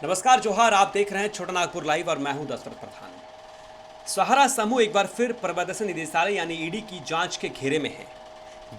नमस्कार जोहार। आप देख रहे हैं छोटा नागपुर लाइव और मैं हूं दशरथ प्रधान। सहारा समूह एक बार फिर प्रवर्तन निदेशालय यानी ईडी की जांच के घेरे में है।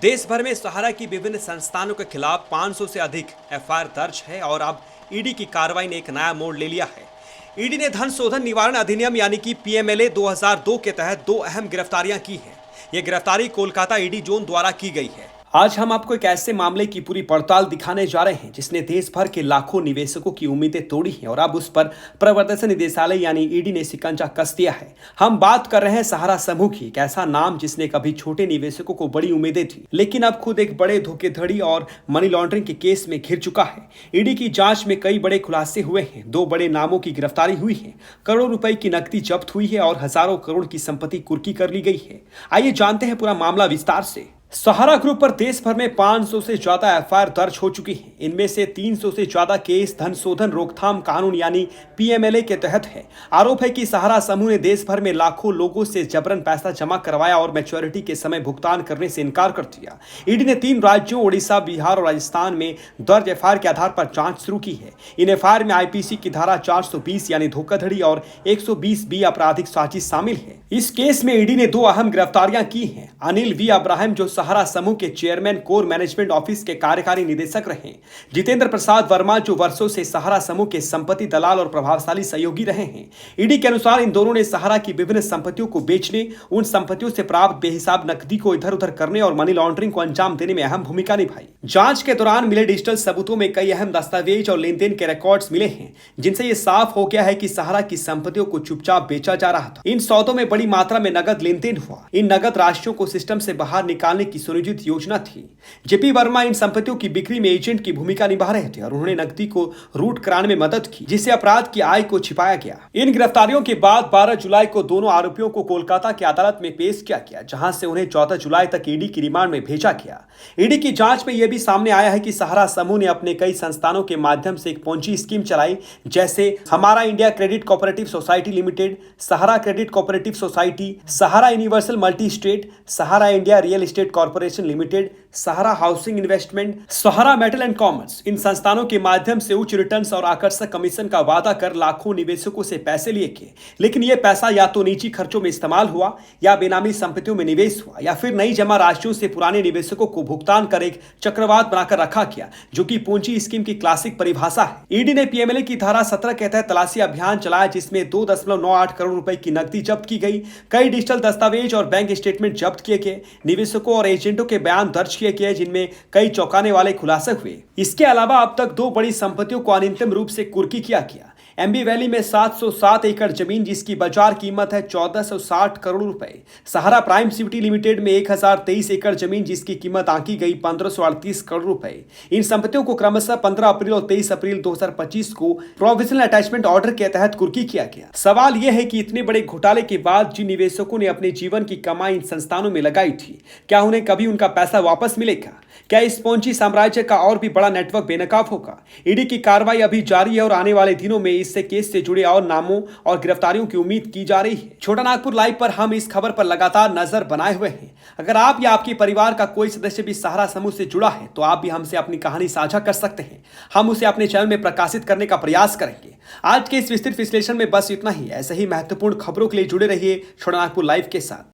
देश भर में सहारा की विभिन्न संस्थानों के खिलाफ 500 से अधिक एफआईआर दर्ज है और अब ईडी की कार्रवाई ने एक नया मोड़ ले लिया है। ईडी ने धन शोधन निवारण अधिनियम यानी कि पीएमएलए 2002 के तहत 2 अहम गिरफ्तारियां की हैं। ये गिरफ्तारी कोलकाता ईडी जोन द्वारा की गई है। आज हम आपको एक ऐसे मामले की पूरी पड़ताल दिखाने जा रहे हैं जिसने देश भर के लाखों निवेशकों की उम्मीदें तोड़ी हैं और अब उस पर प्रवर्तन निदेशालय यानी ईडी ने शिकंजा कस दिया है। हम बात कर रहे हैं सहारा समूह की, एक ऐसा नाम जिसने कभी छोटे निवेशकों को बड़ी उम्मीदें थी, लेकिन अब खुद एक बड़े धोखेधड़ी और मनी लॉन्ड्रिंग के केस में घिर चुका है। ईडी की जांच में कई बड़े खुलासे हुए हैं, 2 बड़े नामों की गिरफ्तारी हुई है, करोड़ों रुपए की नकदी जब्त हुई है और हजारों करोड़ की संपत्ति कुर्की कर ली गई है। आइए जानते हैं पूरा मामला विस्तार से। सहारा ग्रुप पर देश भर में 500 से ज्यादा एफआईआर दर्ज हो चुकी हैं। इनमें से 300 से ज्यादा केस धन शोधन रोकथाम कानून यानी पीएमएलए के तहत है। आरोप है कि सहारा समूह ने देश भर में लाखों लोगों से जबरन पैसा जमा करवाया और मैच्योरिटी के समय भुगतान करने से इनकार कर दिया। ईडी ने 3 राज्यों ओडिशा, बिहार और राजस्थान में दर्ज एफआईआर के आधार पर जांच शुरू की है। इन एफआईआर में आईपीसी की धारा 420 यानी धोखाधड़ी और 120 बी आपराधिक साजिश शामिल है। इस केस में ईडी ने 2 अहम गिरफ्तारियां की हैं। अनिल वी अब्राहम जो सहारा समूह के चेयरमैन कोर मैनेजमेंट ऑफिस के कार्यकारी निदेशक रहे, जितेंद्र प्रसाद वर्मा जो वर्षों से सहारा समूह के संपत्ति दलाल और प्रभावशाली सहयोगी रहे हैं। ईडी के अनुसार इन दोनों ने सहारा की विभिन्न संपत्तियों को बेचने, उन संपत्तियों से प्राप्त बेहिसाब नकदी को इधर उधर करने और मनी लॉन्ड्रिंग को अंजाम देने में अहम भूमिका निभाई। जांच के दौरान मिले डिजिटल सबूतों में कई अहम दस्तावेज और लेन देन के रिकॉर्ड्स मिले हैं, जिनसे यह साफ हो गया है कि सहारा की संपत्तियों को चुपचाप बेचा जा रहा था। इन सौदों में बड़ी मात्रा में नगद लेन देन हुआ। इन नगद राशियों को सिस्टम से बाहर निकालने की सुनिश्चित योजना थी। जेपी वर्मा इन संपत्तियों की बिक्री में एजेंट की भूमिका निभा रहे थे और उन्होंने नकदी को रूट कराने में मदद की, जिससे अपराध की आय को छिपाया गया। इन गिरफ्तारियों के बाद 12 जुलाई को दोनों आरोपियों को कोलकाता की अदालत में पेश किया गया, जहां से उन्हें 14 जुलाई तक ईडी की रिमांड में भेजा गया। ईडी की जांच में यह भी सामने आया है कि सहारा समूह ने अपने कई संस्थानों के माध्यम से एक पोंजी स्कीम चलाई, जैसे हमारा India credit cooperative society limited, Sahara credit cooperative society, Sahara universal multi state, Sahara India real estate corporation limited, Sahara housing investment, Sahara metal and commerce. इन संस्थानों के माध्यम से उच्च रिटर्न्स और आकर्षक कमीशन का वादा कर लाखों निवेशकों से पैसे लिए गए, लेकिन यह पैसा या तो निजी खर्चों में इस्तेमाल हुआ, या बेनामी संपत्तियों में निवेश हुआ, या फिर नई जमा राशियों से पुराने निवेशकों को भुगतान कर एक चक्रवात बनाकर रखा गया, जो कि पूंजी स्कीम की क्लासिक परिभाषा है। ईडी ने पीएमएलए की धारा 17 के तहत तलाशी अभियान चलाया, जिसमें 2.98 करोड़ रुपए की नकदी जब्त की गई, कई डिजिटल दस्तावेज और बैंक स्टेटमेंट जब्त किए गए, निवेशकों और एजेंटों के बयान दर्ज किए गए, जिनमें कई चौंकाने वाले खुलासे हुए। इसके अलावा अब तक 2 बड़ी संपत्तियों को अनियमित रूप से कुर्की किया गया। एमबी वैली में 707 एकड़ जमीन, जिसकी बाजार कीमत है 1460 करोड़ रुपए। सहारा प्राइम सिटी लिमिटेड में 1023 एकड़ जमीन, जिसकी कीमत आंकी गई 1538 करोड़ रुपए। इन संपत्तियों को क्रमशः 15 अप्रैल और 23 अप्रैल 2025 को प्रोविजनल अटैचमेंट ऑर्डर के तहत कुर्की किया गया। सवाल यह है कि इतने बड़े घोटाले के बाद जिन निवेशकों ने अपने जीवन की कमाई इन संस्थानों में लगाई थी, क्या उन्हें कभी उनका पैसा वापस मिलेगा? क्या इस पोंजी साम्राज्य का और भी बड़ा नेटवर्क बेनकाब होगा? ईडी की कार्रवाई अभी जारी है और आने वाले दिनों में इससे केस से जुड़े और नामों और गिरफ्तारियों की उम्मीद की जा रही है। छोटा नागपुर लाइव पर हम इस खबर पर लगातार नजर बनाए हुए हैं। अगर आप या आपके परिवार का कोई सदस्य भी सहारा समूह से जुड़ा है तो आप भी हमसे अपनी कहानी साझा कर सकते हैं। हम उसे अपने चैनल में प्रकाशित करने का प्रयास करेंगे। आज के इस विस्तृत विश्लेषण में बस इतना ही। ऐसे ही महत्वपूर्ण खबरों के लिए जुड़े रहिए छोटा नागपुर लाइव के साथ।